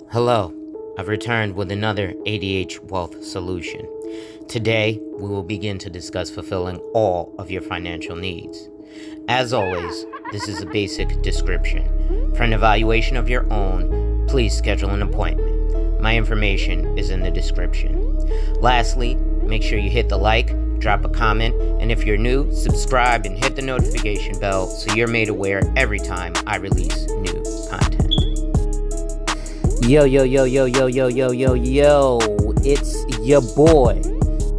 Hello, I've returned with another ADH Wealth solution. Today, we will begin to discuss fulfilling all of your financial needs. As always, this is a basic description. For an evaluation of your own, please schedule an appointment. My information is in the description. Lastly, make sure you hit the like, drop a comment, and if you're new, subscribe and hit the notification bell so you're made aware every time I release new content. Yo, it's your boy,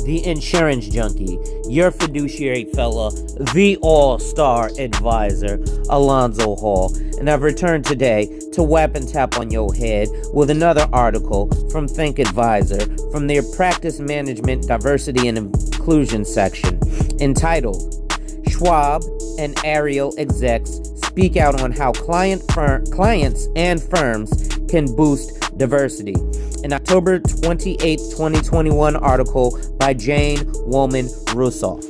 the insurance junkie, your fiduciary fella, the all-star advisor, Alonzo Hall, and I've returned today to whap and tap on your head with another article from Think Advisor from their Practice Management, Diversity, and Inclusion section, entitled, Schwab and Ariel Execs Speak Out on How Clients and Firms Can Boost Diversity. An October 28, 2021 article by Jane Woolman Russoff.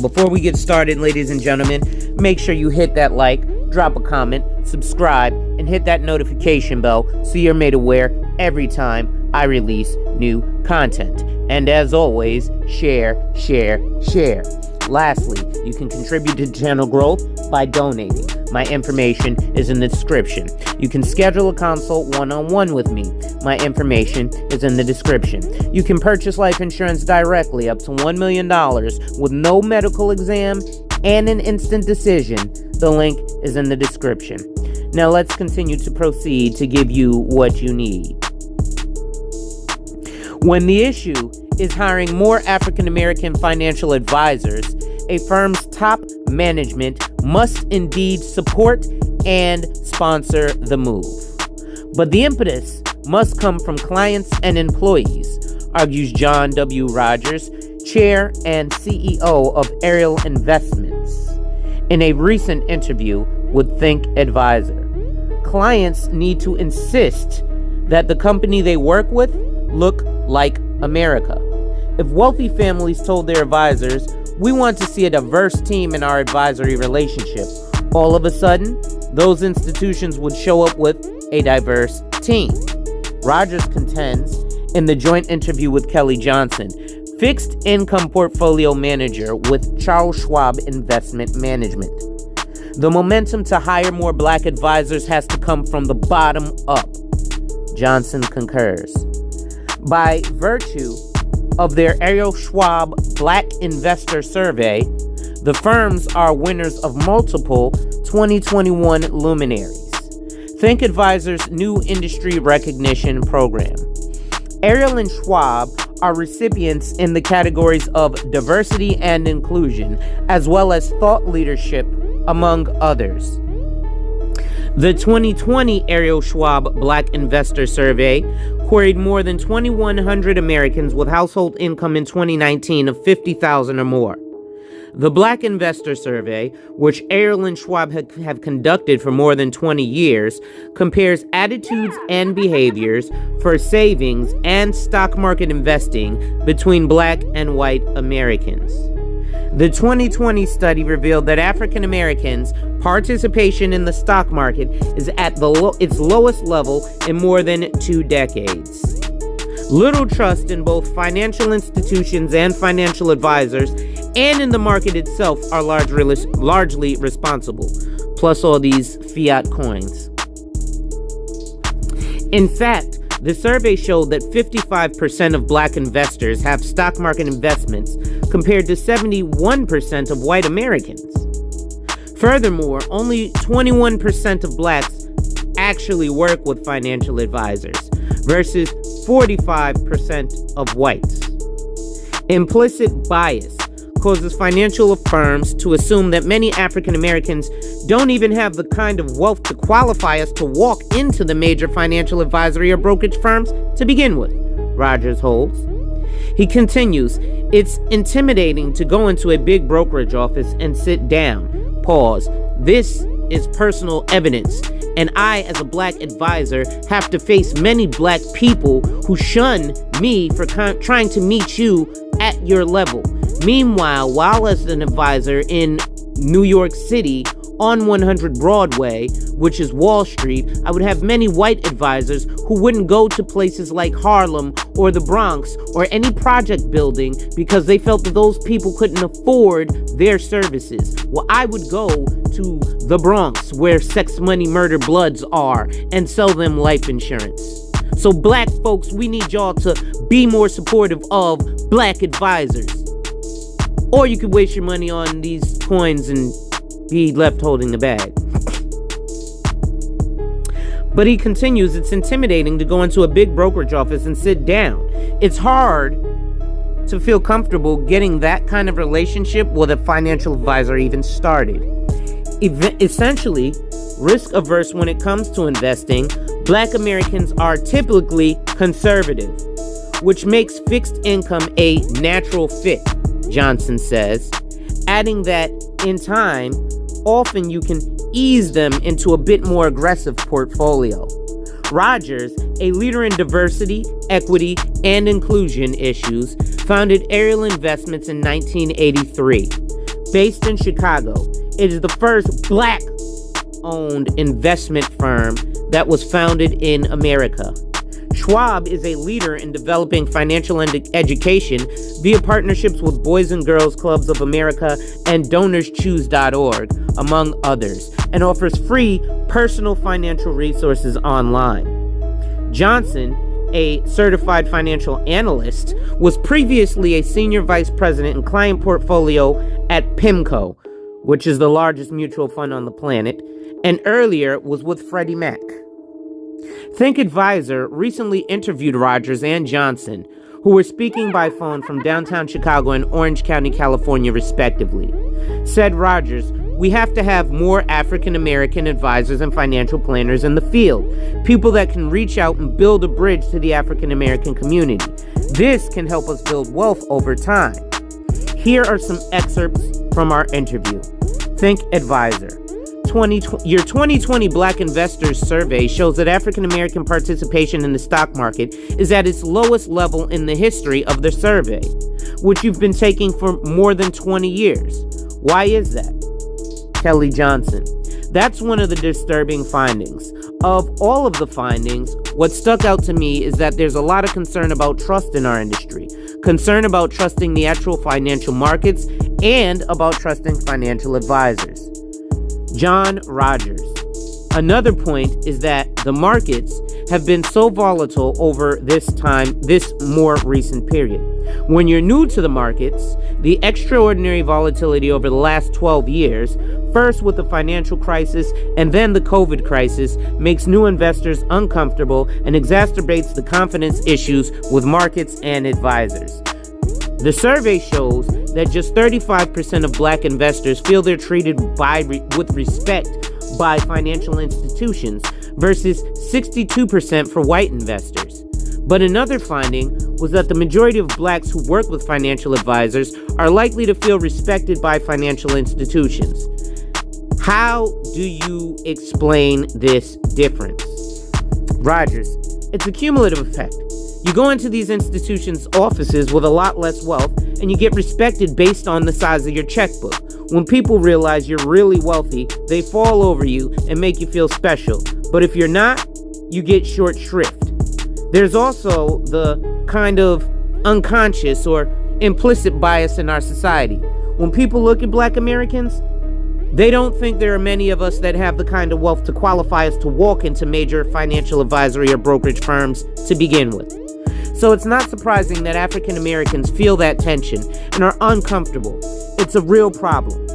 Before we get started, ladies and gentlemen, make sure you hit that like, drop a comment, subscribe, and hit that notification bell so you're made aware every time I release new content. And as always, share. Lastly, you can contribute to channel growth by donating. My information is in the description. You can schedule a consult one-on-one with me. My information is in the description. You can purchase life insurance directly up to $1 million with no medical exam and an instant decision. The link is in the description. Now let's continue to proceed to give you what you need. When the issue is hiring more African American financial advisors, a firm's top management must indeed support and sponsor the move. But the impetus must come from clients and employees, argues John W. Rogers, chair and CEO of Ariel Investments, in a recent interview with Think Advisor. Clients need to insist that the company they work with look like America. If wealthy families told their advisors, "We want to see a diverse team in our advisory relationship," all of a sudden, those institutions would show up with a diverse team. Rogers contends in the joint interview with Kelly Johnson, fixed income portfolio manager with Charles Schwab Investment Management. The momentum to hire more black advisors has to come from the bottom up. Johnson concurs. By virtue of their Ariel Schwab Black Investor Survey, the firms are winners of multiple 2021 luminaries. Think Advisor's new industry recognition program. Ariel and Schwab are recipients in the categories of diversity and inclusion, as well as thought leadership, among others. The 2020 Ariel Schwab Black Investor Survey queried more than 2,100 Americans with household income in 2019 of $50,000 or more. The Black Investor Survey, which Ariel and Schwab have conducted for more than 20 years, compares attitudes and behaviors for savings and stock market investing between black and white Americans. The 2020 study revealed that African Americans' participation in the stock market is at its lowest level in more than 2 decades. Little trust in both financial institutions and financial advisors and in the market itself are largely responsible, plus all these fiat coins. In fact, the survey showed that 55% of black investors have stock market investments compared to 71% of white Americans. Furthermore, only 21% of blacks actually work with financial advisors versus 45% of whites. Implicit bias causes financial firms to assume that many African Americans don't even have the kind of wealth to qualify us to walk into the major financial advisory or brokerage firms to begin with, Rogers holds. He continues, "It's intimidating to go into a big brokerage office and sit down. Pause. This is personal evidence, and I, as a black advisor, have to face many black people who shun me for trying to meet you at your level. Meanwhile, while as an advisor in New York City on 100 Broadway, which is Wall Street, I would have many white advisors who wouldn't go to places like Harlem or the Bronx or any project building because they felt that those people couldn't afford their services. Well, I would go to the Bronx where sex, money, murder, bloods are and sell them life insurance. So black folks, we need y'all to be more supportive of black advisors. Or you could waste your money on these coins and be left holding the bag. But he continues, it's intimidating to go into a big brokerage office and sit down. It's hard to feel comfortable getting that kind of relationship with a financial advisor even started. Essentially, risk averse when it comes to investing, black Americans are typically conservative, which makes fixed income a natural fit, Johnson says, adding that in time, often you can ease them into a bit more aggressive portfolio. Rogers, a leader in diversity, equity, and inclusion issues, founded Ariel Investments in 1983. Based in Chicago, it is the first black-owned investment firm that was founded in America. Schwab is a leader in developing financial education via partnerships with Boys and Girls Clubs of America and DonorsChoose.org, among others, and offers free personal financial resources online. Johnson, a certified financial analyst, was previously a senior vice president in client portfolio at PIMCO, which is the largest mutual fund on the planet, and earlier was with Freddie Mac. Think Advisor recently interviewed Rogers and Johnson, who were speaking by phone from downtown Chicago and Orange County, California, respectively. Said Rogers, "We have to have more African American advisors and financial planners in the field, people that can reach out and build a bridge to the African American community. This can help us build wealth over time." Here are some excerpts from our interview. Think Advisor. Your 2020 Black Investors Survey shows that African American participation in the stock market is at its lowest level in the history of the survey, which you've been taking for more than 20 years. Why is that? Kelly Johnson. That's one of the disturbing findings. Of all of the findings, what stuck out to me is that there's a lot of concern about trust in our industry, concern about trusting the actual financial markets, and about trusting financial advisors. John Rogers. Another point is that the markets have been so volatile over this more recent period. When you're new to the markets, the extraordinary volatility over the last 12 years, first with the financial crisis and then the COVID crisis, makes new investors uncomfortable and exacerbates the confidence issues with markets and advisors. The survey shows that just 35% of black investors feel they're treated with respect by financial institutions versus 62% for white investors. But another finding was that the majority of blacks who work with financial advisors are likely to feel respected by financial institutions. How do you explain this difference? Rogers, it's a cumulative effect. You go into these institutions' offices with a lot less wealth, and you get respected based on the size of your checkbook. When people realize you're really wealthy, they fall over you and make you feel special. But if you're not, you get short shrift. There's also the kind of unconscious or implicit bias in our society. When people look at black Americans, they don't think there are many of us that have the kind of wealth to qualify us to walk into major financial advisory or brokerage firms to begin with. So it's not surprising that African Americans feel that tension and are uncomfortable. It's a real problem.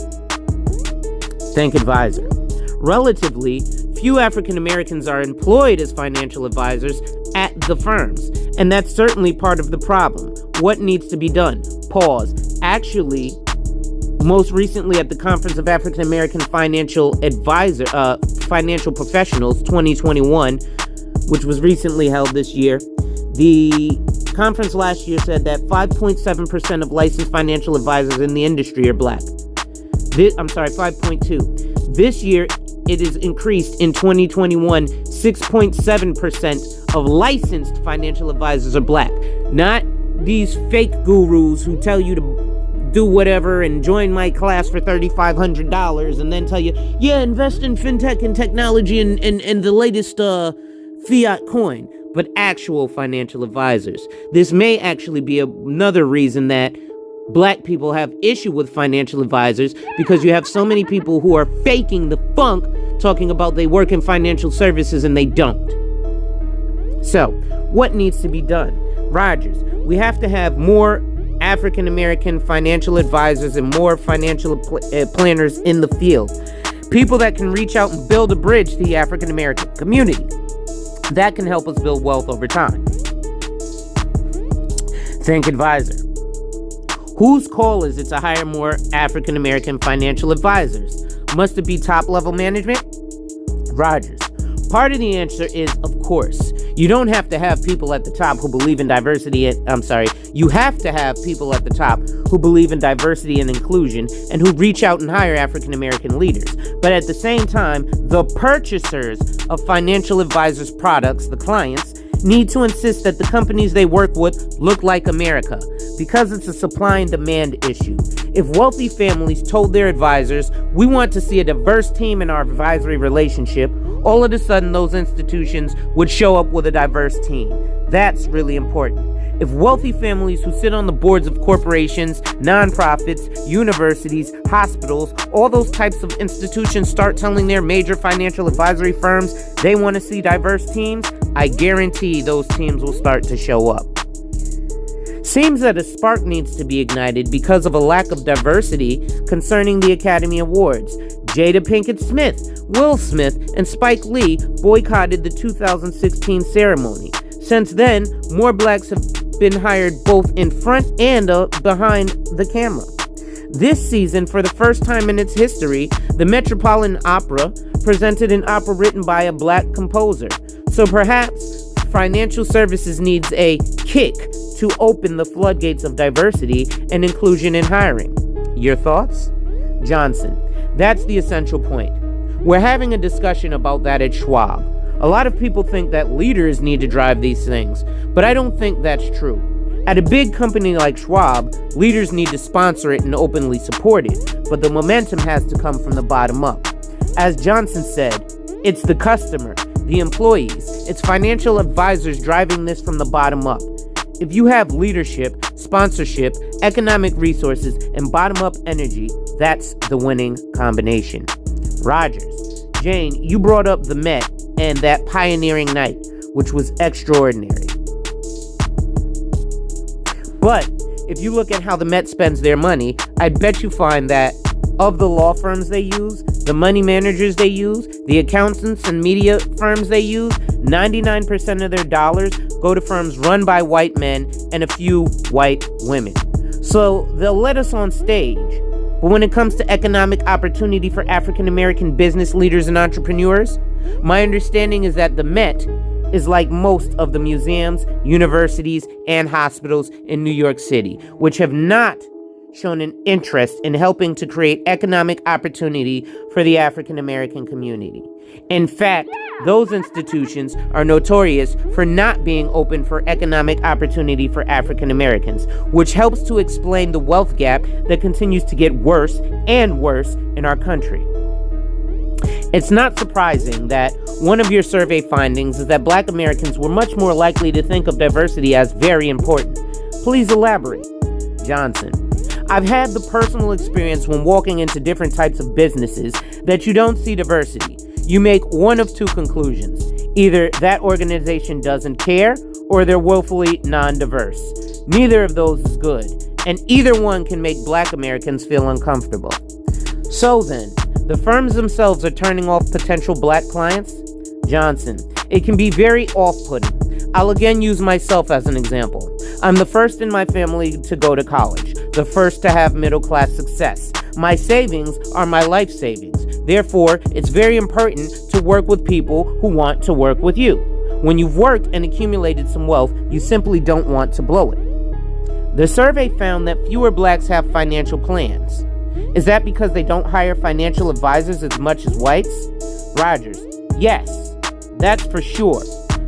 Think Advisor. Relatively, few African Americans are employed as financial advisors at the firms, and that's certainly part of the problem. What needs to be done? Pause. Actually, most recently at the Conference of African American Financial Professionals 2021, which was recently held this year, the conference last year said that 5.7% of licensed financial advisors in the industry are black. 5.2. This year, it is increased in 2021, 6.7% of licensed financial advisors are black. Not these fake gurus who tell you to do whatever and join my class for $3,500 and then tell you, yeah, invest in fintech and technology and the latest fiat coin, but actual financial advisors. This may actually be another reason that black people have issue with financial advisors, because you have so many people who are faking the funk, talking about they work in financial services and they don't. So, what needs to be done? Rogers, we have to have more African American financial advisors and more financial planners in the field. People that can reach out and build a bridge to the African American community. That can help us build wealth over time. Think advisor. Whose call is it to hire more African American financial advisors? Must it be top level management? Rogers. Part of the answer is, of course. You don't have to have people at the top who believe in diversity. You have to have people at the top who believe in diversity and inclusion and who reach out and hire African American leaders. But at the same time, the purchasers of financial advisors' products, the clients, need to insist that the companies they work with look like America, because it's a supply and demand issue. If wealthy families told their advisors, we want to see a diverse team in our advisory relationship, all of a sudden those institutions would show up with a diverse team. That's really important. If wealthy families who sit on the boards of corporations, nonprofits, universities, hospitals, all those types of institutions start telling their major financial advisory firms they want to see diverse teams, I guarantee those teams will start to show up. Seems that a spark needs to be ignited because of a lack of diversity concerning the Academy Awards. Jada Pinkett Smith, Will Smith, and Spike Lee boycotted the 2016 ceremony. Since then, more blacks have been hired both in front and behind the camera. This season, for the first time in its history, the Metropolitan Opera presented an opera written by a black composer. So perhaps financial services needs a kick to open the floodgates of diversity and inclusion in hiring. Your thoughts? Johnson. That's the essential point. We're having a discussion about that at Schwab. A lot of people think that leaders need to drive these things, but I don't think that's true. At a big company like Schwab, leaders need to sponsor it and openly support it, but the momentum has to come from the bottom up. As Johnson said, it's the customer, the employees, it's financial advisors driving this from the bottom up. If you have leadership, sponsorship, economic resources, and bottom-up energy, that's the winning combination. Rogers. Jane, you brought up the Met and that pioneering night, which was extraordinary. But if you look at how the Met spends their money, I bet you find that of the law firms they use, the money managers they use, the accountants and media firms they use, 99% of their dollars go to firms run by white men and a few white women. So they'll let us on stage, but when it comes to economic opportunity for African American business leaders and entrepreneurs, my understanding is that the Met is like most of the museums, universities, and hospitals in New York City, which have not shown an interest in helping to create economic opportunity for the African American community. In fact, those institutions are notorious for not being open for economic opportunity for African Americans, which helps to explain the wealth gap that continues to get worse and worse in our country. It's not surprising that one of your survey findings is that Black Americans were much more likely to think of diversity as very important. Please elaborate. Johnson. I've had the personal experience when walking into different types of businesses that you don't see diversity. You make one of two conclusions. Either that organization doesn't care or they're woefully non-diverse. Neither of those is good, and either one can make Black Americans feel uncomfortable. So then, the firms themselves are turning off potential Black clients? Johnson. It can be very off-putting. I'll again use myself as an example. I'm the first in my family to go to college, the first to have middle-class success. My savings are my life savings. Therefore, it's very important to work with people who want to work with you. When you've worked and accumulated some wealth, you simply don't want to blow it. The survey found that fewer Blacks have financial plans. Is that because they don't hire financial advisors as much as whites? Rogers. Yes, that's for sure.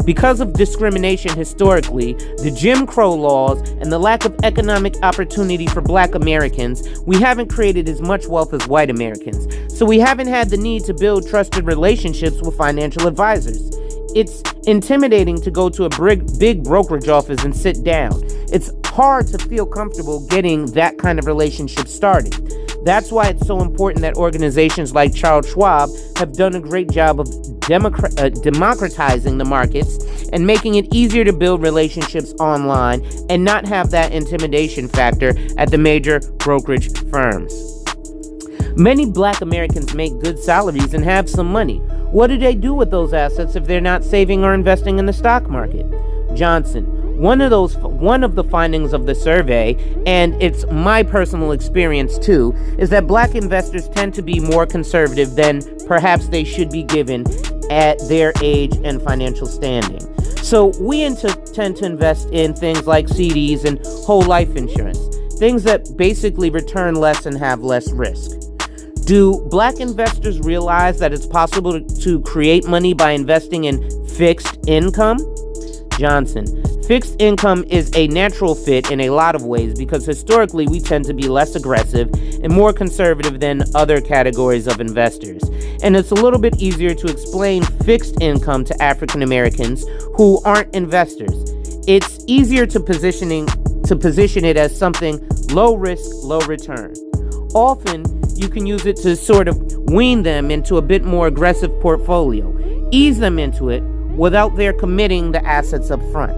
Because of discrimination historically, the Jim Crow laws, and the lack of economic opportunity for Black Americans, we haven't created as much wealth as white Americans. So we haven't had the need to build trusted relationships with financial advisors. It's intimidating to go to a big brokerage office and sit down. It's hard to feel comfortable getting that kind of relationship started. That's why it's so important that organizations like Charles Schwab have done a great job of democratizing the markets and making it easier to build relationships online and not have that intimidation factor at the major brokerage firms. Many Black Americans make good salaries and have some money. What do they do with those assets if they're not saving or investing in the stock market? Johnson: One of the findings of the survey, and it's my personal experience too, is that Black investors tend to be more conservative than perhaps they should be given at their age and financial standing. So we tend to invest in things like CDs and whole life insurance, things that basically return less and have less risk. Do Black investors realize that it's possible to create money by investing in fixed income? Johnson: Fixed income is a natural fit in a lot of ways because historically we tend to be less aggressive and more conservative than other categories of investors. And it's a little bit easier to explain fixed income to African Americans who aren't investors. It's easier to position it as something low risk, low return. Often, you can use it to sort of wean them into a bit more aggressive portfolio, ease them into it without their committing the assets up front.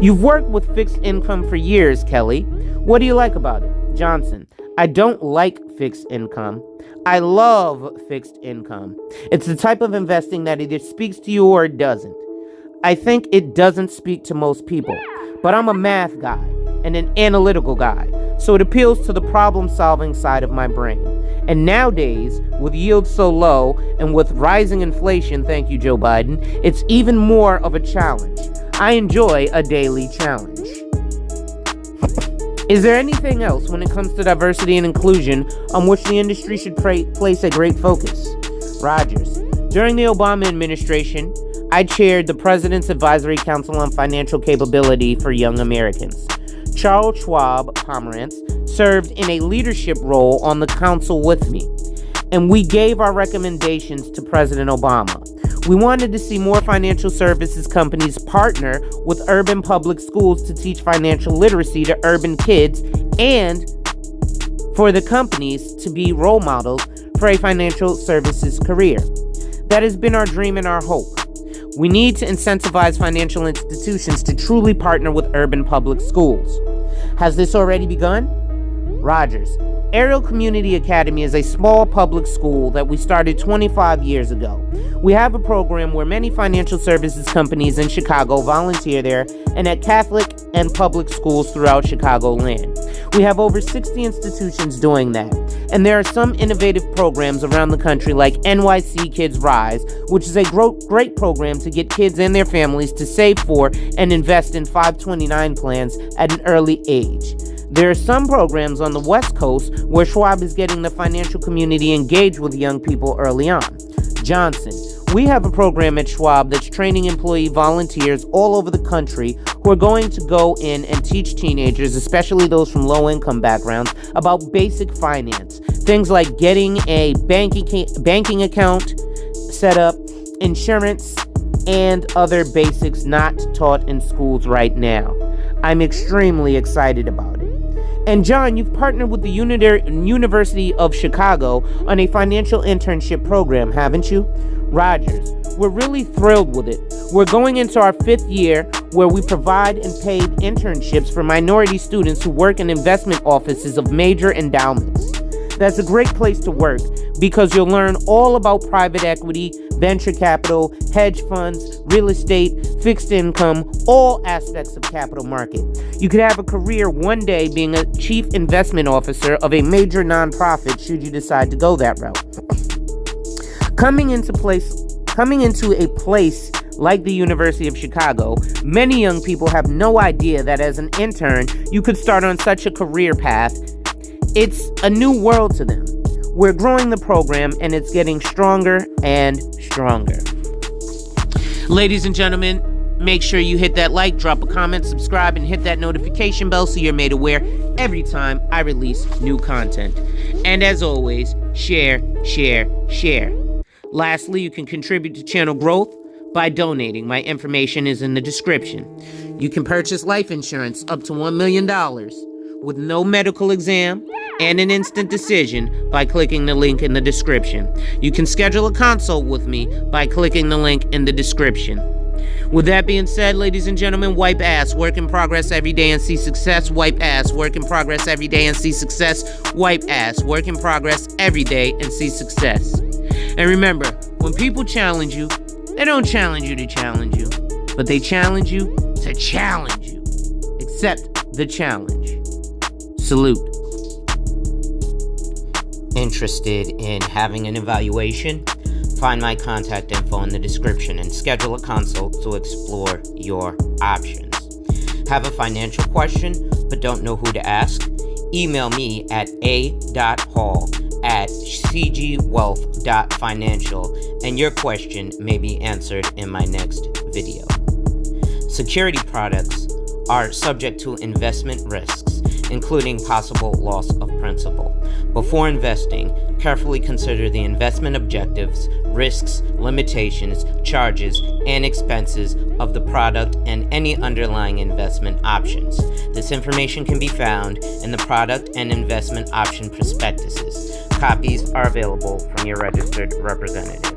You've worked with fixed income for years, Kelly. What do you like about it? Johnson: I don't like fixed income. I love fixed income. It's the type of investing that either speaks to you or it doesn't. I think it doesn't speak to most people, but I'm a math guy and an analytical guy, so it appeals to the problem-solving side of my brain. And nowadays, with yields so low and with rising inflation, thank you, Joe Biden, it's even more of a challenge. I enjoy a daily challenge. Is there anything else when it comes to diversity and inclusion on which the industry should place a great focus? Rogers: During the Obama administration, I chaired the President's Advisory Council on Financial Capability for Young Americans. Charles Schwab Pomerantz served in a leadership role on the council with me, and we gave our recommendations to President Obama. We wanted to see more financial services companies partner with urban public schools to teach financial literacy to urban kids, and for the companies to be role models for a financial services career. That has been our dream and our hope. We need to incentivize financial institutions to truly partner with urban public schools. Has this already begun? Rogers: Ariel Community Academy is a small public school that we started 25 years ago. We have a program where many financial services companies in Chicago volunteer there and at Catholic and public schools throughout Chicagoland. We have over 60 institutions doing that, and there are some innovative programs around the country like NYC Kids Rise, which is a great program to get kids and their families to save for and invest in 529 plans at an early age. There are some programs on the West Coast where Schwab is getting the financial community engaged with young people early on. Johnson: We have a program at Schwab that's training employee volunteers all over the country who are going to go in and teach teenagers, especially those from low-income backgrounds, about basic finance. Things like getting a banking account set up, insurance, and other basics not taught in schools right now. I'm extremely excited about it. And John, you've partnered with the University of Chicago on a financial internship program, haven't you? Rogers: We're really thrilled with it. We're going into our 5th year where we provide and paid internships for minority students who work in investment offices of major endowments. That's a great place to work because you'll learn all about private equity, venture capital, hedge funds, real estate, fixed income, all aspects of capital market. You could have a career one day being a chief investment officer of a major nonprofit should you decide to go that route. Coming into a place like the University of Chicago, many young people have no idea that as an intern, you could start on such a career path. It's a new world to them. We're growing the program, and it's getting stronger and stronger. Ladies and gentlemen, make sure you hit that like, drop a comment, subscribe, and hit that notification bell so you're made aware every time I release new content. And as always, share, share, share. Lastly, you can contribute to channel growth by donating. My information is in the description. You can purchase life insurance up to $1 million with no medical exam and an instant decision by clicking the link in the description. You can schedule a consult with me by clicking the link in the description. With that being said, ladies and gentlemen, wipe ass, work in progress every day and see success. Wipe ass, work in progress every day and see success. Wipe ass, work in progress every day and see success. And remember, when people challenge you, they don't challenge you to challenge you, but they challenge you to challenge you. Accept the challenge. Salute. Interested in having an evaluation? Find my contact info in the description and schedule a consult to explore your options. Have a financial question but don't know who to ask? Email me at a.hall@cgwealth.financial and your question may be answered in my next video. Security products are subject to investment risks, including possible loss of principal. Before investing, carefully consider the investment objectives, risks, limitations, charges, and expenses of the product and any underlying investment options. This information can be found in the product and investment option prospectuses. Copies are available from your registered representative.